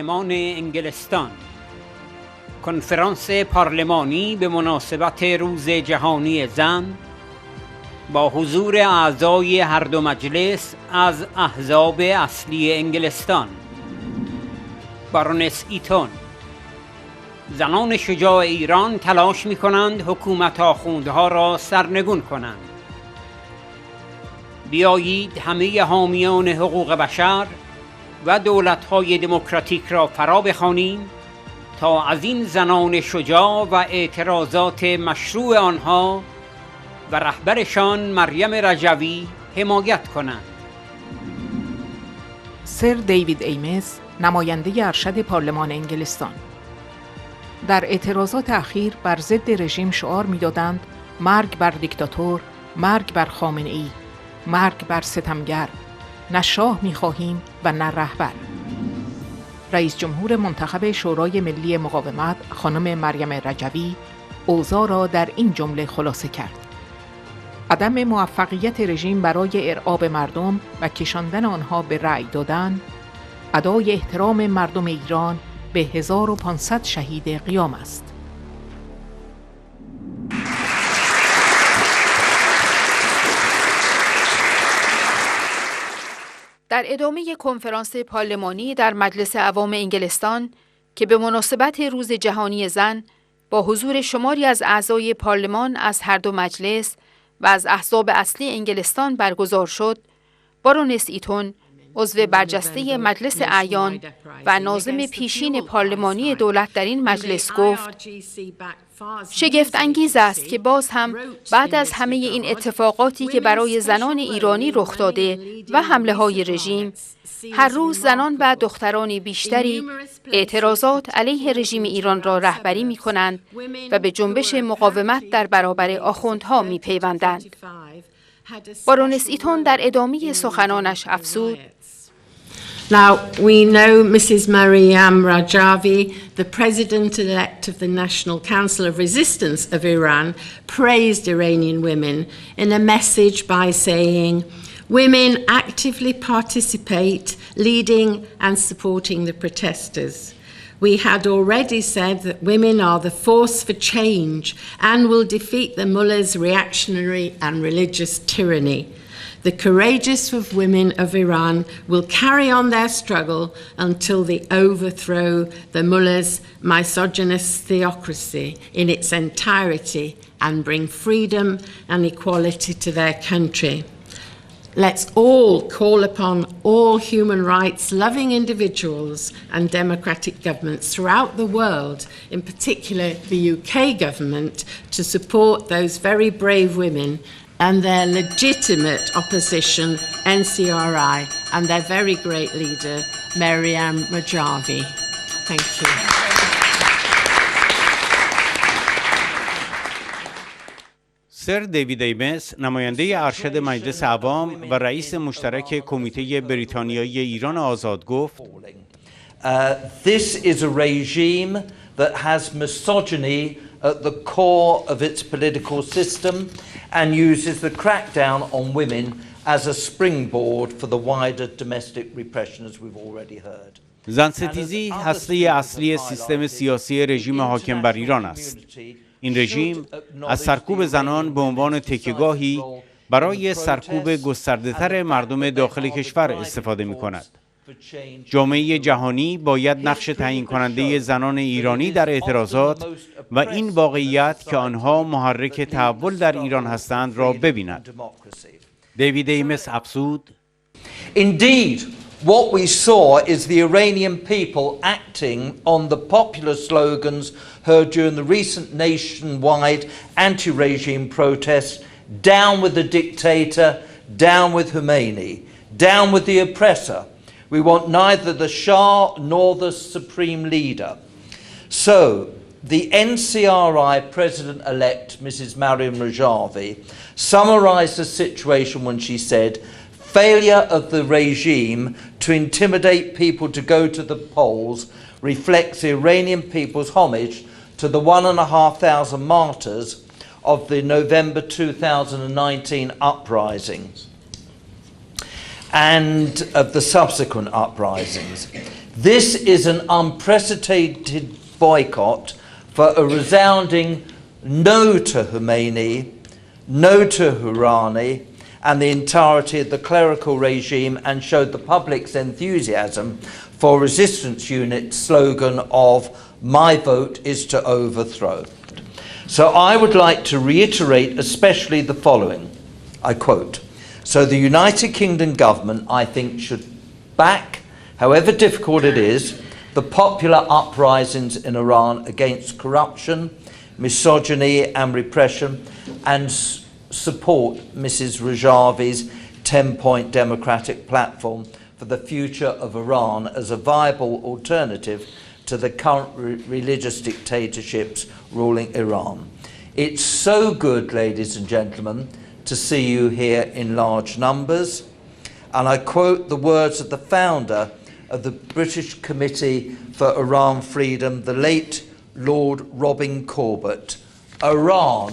پارلمان انگلستان، کنفرانس پارلمانی به مناسبت روز جهانی زن با حضور اعضای هر دو مجلس از احزاب اصلی انگلستان. بارونس ایتون: زنان شجاع ایران تلاش می کنند حکومت آخوندها را سرنگون کنند. بیایید همه حامیان حقوق بشر و دولت‌های دموکراتیک را فرا بخوانیم تا از این زنان شجاع و اعتراضات مشروع آنها و رهبرشان مریم رجوی حمایت کنند. سر دیوید ایمس، نماینده ارشد پارلمان انگلستان: در اعتراضات اخیر بر ضد رژیم شعار می‌دادند مرگ بر دیکتاتور، مرگ بر خامنه‌ای، مرگ بر ستمگر، نه شاه می‌خواهیم و نه رهبر. رئیس جمهور منتخب شورای ملی مقاومت خانم مریم رجوی اوضاع را در این جمله خلاصه کرد: عدم موفقیت رژیم برای ارعاب مردم و کشاندن آنها به رأی دادن، ادای احترام مردم ایران به 1500 شهید قیام است. در ادامه کنفرانس پارلمانی در مجلس عوام انگلستان که به مناسبت روز جهانی زن با حضور شماری از اعضای پارلمان از هر دو مجلس و از احزاب اصلی انگلستان برگزار شد، بارونس ایتون، عضو برجسته مجلس اعیان و ناظم پیشین پارلمانی دولت در این مجلس گفت: شگفت انگیز است که باز هم بعد از همه این اتفاقاتی که برای زنان ایرانی رخ داده و حمله های رژیم، هر روز زنان و دختران بیشتری اعتراضات علیه رژیم ایران را رهبری می کنند و به جنبش مقاومت در برابر آخوندها می پیوندند. بارونس ایتون در ادامه سخنانش افزود: Now, we know Mrs. Maryam Rajavi, the President-elect of the National Council of Resistance of Iran, praised Iranian women in a message by saying, "Women actively participate, leading and supporting the protesters. We had already said that women are the force for change and will defeat the mullah's reactionary and religious tyranny. The courageous women of Iran will carry on their struggle until they overthrow the mullah's misogynist theocracy in its entirety and bring freedom and equality to their country. Let's all call upon all human rights loving individuals and democratic governments throughout the world, in particular the UK government, to support those very brave women and their legitimate opposition, NCRI, and their very great leader, Maryam Rajavi. Thank you. سر دیوید ایمس، نماینده ارشد مجلس عوام و رئیس مشترک کمیته بریتانیایی ایران آزاد گفت: This is a regime that has misogyny at the core of its political system and uses the crackdown on women as a springboard for the wider domestic repression, as we've already heard. زن ستیزی هسته اصلی سیستم سیاسی رژیم حاکم بر ایران است. این رژیم از سرکوب زنان به عنوان تکیه‌گاهی برای سرکوب گسترده‌تر مردم داخل کشور استفاده می‌کند. جامعه جهانی باید نقش تعیین کننده زنان ایرانی در اعتراضات و این واقعیت که آنها محرک تحول در ایران هستند را ببیند. دیوید ایمس افزود: Indeed, what we saw is the Iranian people acting on the popular slogans heard during the recent nationwide anti-regime protests: down with the dictator, down with Khomeini, down with the oppressor. We want neither the Shah nor the supreme leader. So, the NCRI President-elect, Mrs. Maryam Rajavi, summarized the situation when she said, failure of the regime to intimidate people to go to the polls reflects the Iranian people's homage to the 1,500 martyrs of the November 2019 uprisings and of the subsequent uprisings. This is an unprecedented boycott for a resounding no to Khomeini, no to Hurani, and the entirety of the clerical regime, and showed the public's enthusiasm for resistance unit's slogan of "My vote is to overthrow." So I would like to reiterate especially the following, I quote, "So the United Kingdom government, I think, should back, however difficult it is, the popular uprisings in Iran against corruption, misogyny and repression, and support Mrs. Rajavi's 10-point democratic platform for the future of Iran as a viable alternative to the current religious dictatorships ruling Iran. It's so good, ladies and gentlemen, to see you here in large numbers." And I quote the words of the founder of the British Committee for Iran Freedom, the late Lord Robin Corbett: "Iran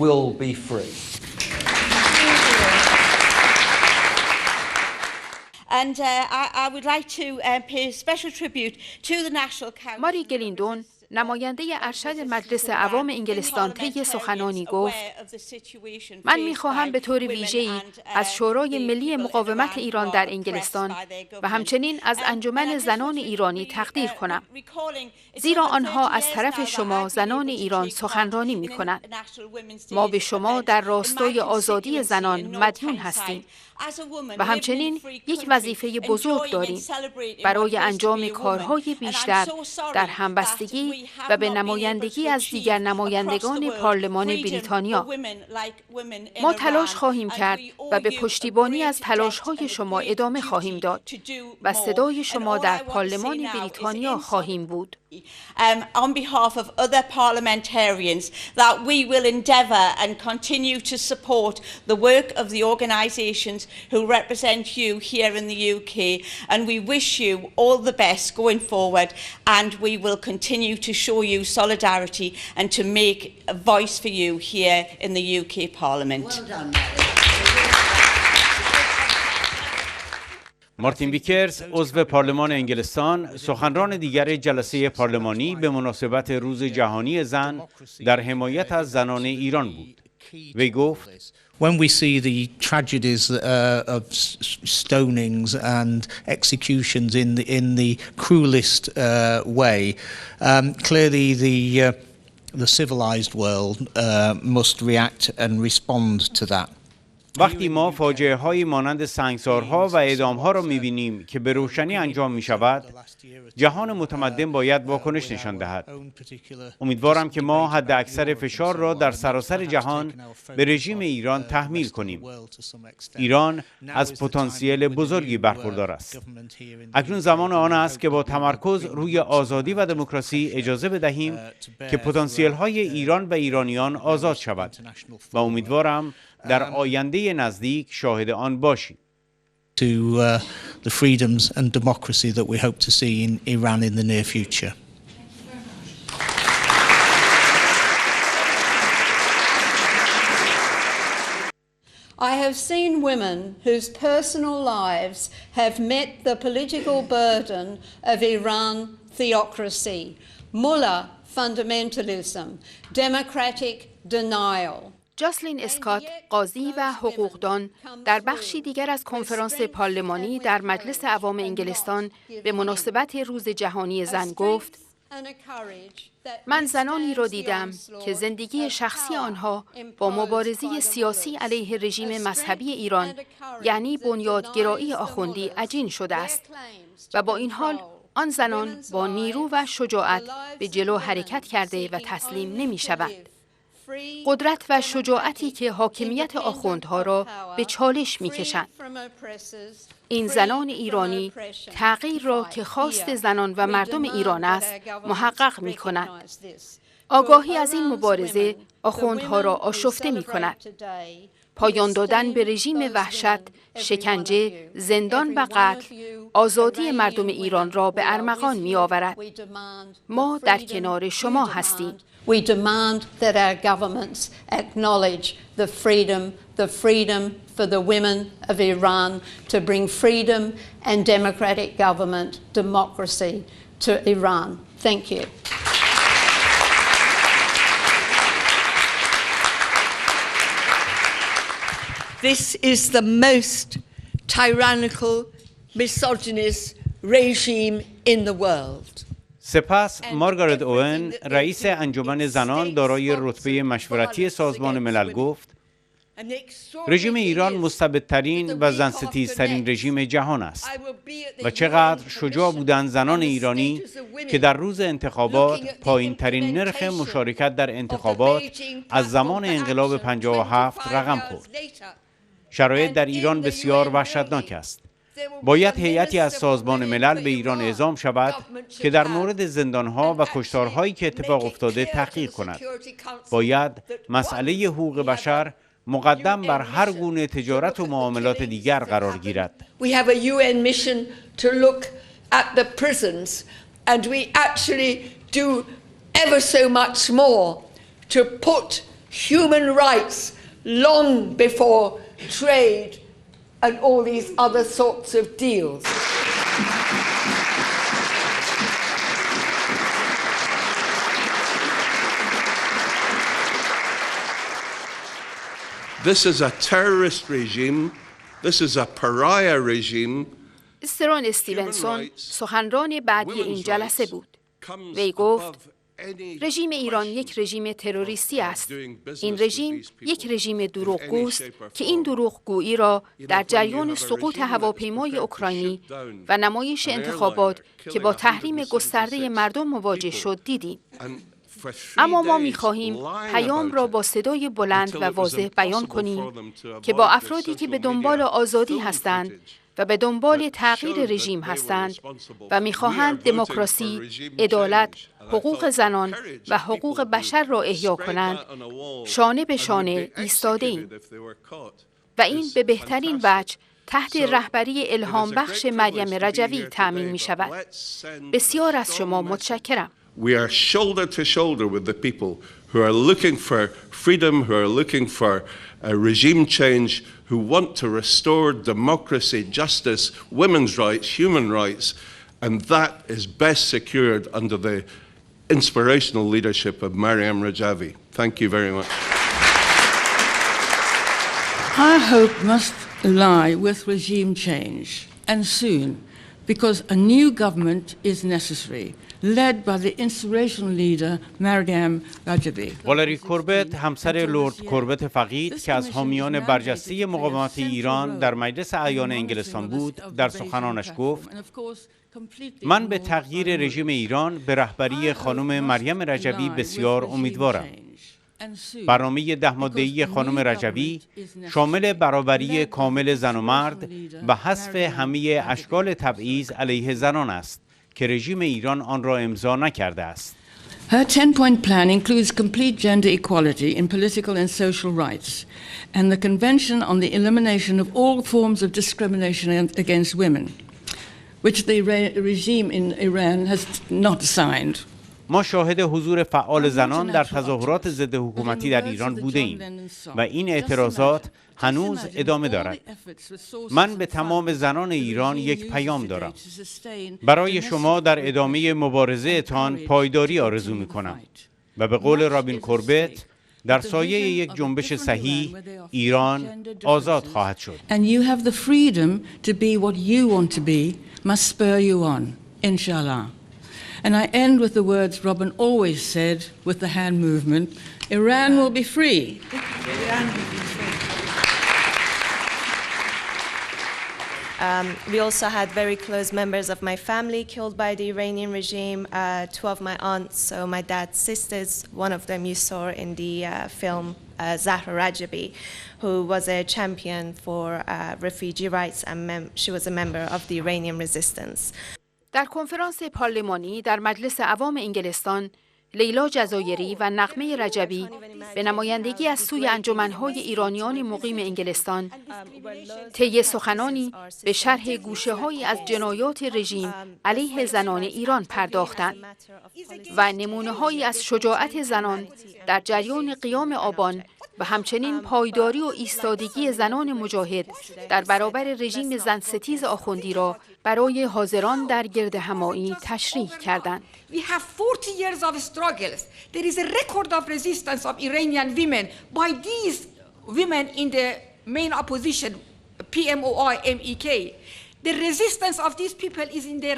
will be free." And I would like to pay special tribute to the National Council. ماری گلیندون، نماینده ارشد مجلس عوام انگلستان، طی سخنانی گفت: من می‌خواهم به طور ویژه‌ای از شورای ملی مقاومت ایران در انگلستان و همچنین از انجمن زنان ایرانی تقدیر کنم، زیرا آنها از طرف شما زنان ایران سخنرانی می‌کنند. ما به شما در راستای آزادی زنان مدیون هستیم و همچنین یک وظیفه بزرگ داریم برای انجام کارهای بیشتر در همبستگی و به نمایندگی از دیگر نمایندگان پارلمان بریتانیا. ما تلاش خواهیم کرد و به پشتیبانی از تلاش‌های شما ادامه خواهیم داد و صدای شما در پارلمان بریتانیا خواهیم بود. On behalf of other parliamentarians, that we will endeavour and continue to support the work of the organisations who represent you here in the UK, and we wish you all the best going forward, and we will continue to show you solidarity and to make a voice for you here in the UK Parliament. Well done. مارتین بیکرز، عضو پارلمان انگلستان، سخنران دیگر جلسه پارلمانی به مناسبت روز جهانی زن در حمایت از زنان ایران بود. وی گفت: When we see the tragedies of stonings and executions in the cruelest way, clearly the civilized world must react and respond to that. وقتی ما فاجعه های مانند سنگسارها و اعدامها را می‌بینیم که به روشنی انجام می‌شود، جهان متمدن باید واکنش نشان دهد. امیدوارم که ما حد اکثر فشار را در سراسر جهان به رژیم ایران تحمیل کنیم. ایران از پتانسیل بزرگی برخوردار است. اکنون زمان آن است که با تمرکز روی آزادی و دموکراسی اجازه بدهیم که پتانسیل های ایران و ایرانیان آزاد شود و امیدوارم در آینده نزدیک شاهد آن باشیم. To the freedoms and democracy that we hope to see in Iran in the near future. I have seen women whose personal lives have met the political burden of Iran theocracy, mullah fundamentalism, democratic denial. جاسلین اسکات، قاضی و حقوقدان، در بخشی دیگر از کنفرانس پارلمانی در مجلس عوام انگلستان به مناسبت روز جهانی زن گفت: من زنانی را دیدم که زندگی شخصی آنها با مبارزه سیاسی علیه رژیم مذهبی ایران، یعنی بنیادگرایی آخوندی، عجین شده است و با این حال آن زنان با نیرو و شجاعت به جلو حرکت کرده و تسلیم نمی شوند. قدرت و شجاعتی که حاکمیت آخوندها را به چالش می‌کشند. این زنان ایرانی تغییر را که خواست زنان و مردم ایران است محقق می‌کنند. آگاهی از این مبارزه آخوندها را آشفته می‌کند. پایان دادن به رژیم وحشت، شکنجه، زندان و قتل، آزادی مردم ایران را به ارمغان می‌آورد. ما در کنار شما هستیم. We demand that our governments acknowledge the freedom the freedom for the women of Iran to bring freedom and democratic government, democracy to Iran. Thank you. This is the most tyrannical, misogynist regime in the world. سپس مارگارت اوون رئیس انجمن زنان دارای رتبه مشورتی سازمان ملل گفت رژیم ایران مستبدترین و زنستیزترین رژیم جهان است و چقدر شجاع بودند زنان ایرانی که در روز انتخابات پایین ترین نرخ مشارکت در انتخابات از زمان انقلاب 57 رقم خورد. شرایط در ایران بسیار وحشتناک است. باید هیئتی از سازمان ملل به ایران اعزام شود که در مورد زندانها و کشتارهایی که اتفاق افتاده تحقیق کند. باید مسئله حقوق بشر مقدم بر هر گونه تجارت و معاملات دیگر قرار گیرد. We have a UN mission to look at the prisons and we actually do ever so much more to put human rights long before trade and all these other sorts of deals. This is a terrorist regime. This is a pariah regime. استرون استیونسون سخنران بعدی این جلسه بود. وی گفت رژیم ایران یک رژیم تروریستی است. این رژیم یک رژیم دروغگوست که این دروغگویی را در جریان سقوط هواپیمای اوکراینی و نمایش انتخابات که با تحریم گسترده مردم مواجه شد دیدیم. اما ما می‌خواهیم پیام را با صدای بلند و واضح بیان کنیم که با افرادی که به دنبال آزادی هستند و به دنبال تغییر رژیم هستند و می‌خواهند دموکراسی، عدالت، حقوق زنان و حقوق بشر را احیا کنند، شانه به شانه ایستاده‌ایم. و این به بهترین وجه تحت رهبری الهام بخش مریم رجوی تأمین می‌شود. بسیار از شما متشکرم. We are shoulder to shoulder with the people who are looking for freedom, who are looking for a regime change, who want to restore democracy, justice, women's rights, human rights, and that is best secured under the inspirational leadership of Maryam Rajavi. Thank you very much. Our hope must lie with regime change, and soon, because a new government is necessary. led by the inspirational leader Maryam Rajavi. والری کوربت همسر لورد کوربت فقید که از حامیان برجسته مقاومت ایران در مجلس اعیان انگلستان بود در سخنانش گفت من به تغییر رژیم ایران به رهبری خانم مریم رجوی بسیار امیدوارم. برنامه 10 ماده‌ای خانم رجوی شامل برابری کامل زن و مرد و حذف همه اشکال تبعیض علیه زنان است که رژیم ایران آن را امضا نکرده است. Her 10-point plan includes complete gender equality in political and social rights and the Convention on the Elimination of all forms of discrimination against women, which the regime in Iran has not signed. ما شاهد حضور فعال زنان در تظاهرات ضد حکومتی در ایران بوده ایم و این اعتراضات هنوز ادامه دارد. من به تمام زنان ایران یک پیام دارم. برای شما در ادامه مبارزه تان پایداری آرزو می کنم و به قول رابین کوربت در سایه یک جنبش صحیح ایران آزاد خواهد شد. And you have the freedom to be what you want to be must spur you on, inshallah. And I end with the words Robin always said with the hand movement, Iran will be free. Iran will be free. We also had very close members of my family killed by the Iranian regime, 2 of my aunts, so my dad's sisters, one of them you saw in the film Zahra Rajabi, who was a champion for refugee rights and she was a member of the Iranian resistance. در کنفرانس پارلمانی در مجلس عوام انگلستان، لیلا جزایری و نغمه رجبی به نمایندگی از سوی انجمن‌های ایرانیان مقیم انگلستان طی سخنانی به شرح گوشه‌هایی از جنایات رژیم علیه زنان ایران پرداختند و نمونه‌هایی از شجاعت زنان در جریان قیام آبان و همچنین پایداری و ایستادگی زنان مجاهد در برابر رژیم زنستیز آخوندی را برای حاضران در گرد همایی تشریح کردند. We have 40 years of struggles. There is a record of resistance of Iranian women by these women in the main opposition, PMOI, MEK. The resistance of these people is in the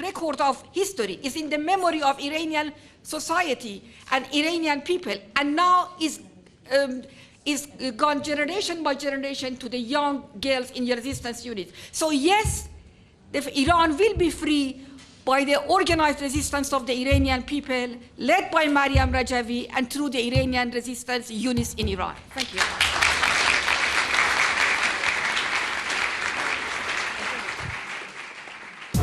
record of history, is in the memory of Iranian society and Iranian people, and now is gone generation by generation to the young girls in resistance units. So yes, Iran will be free by the organized resistance of the Iranian people, led by Maryam Rajavi, and through the Iranian resistance units in Iran. Thank you.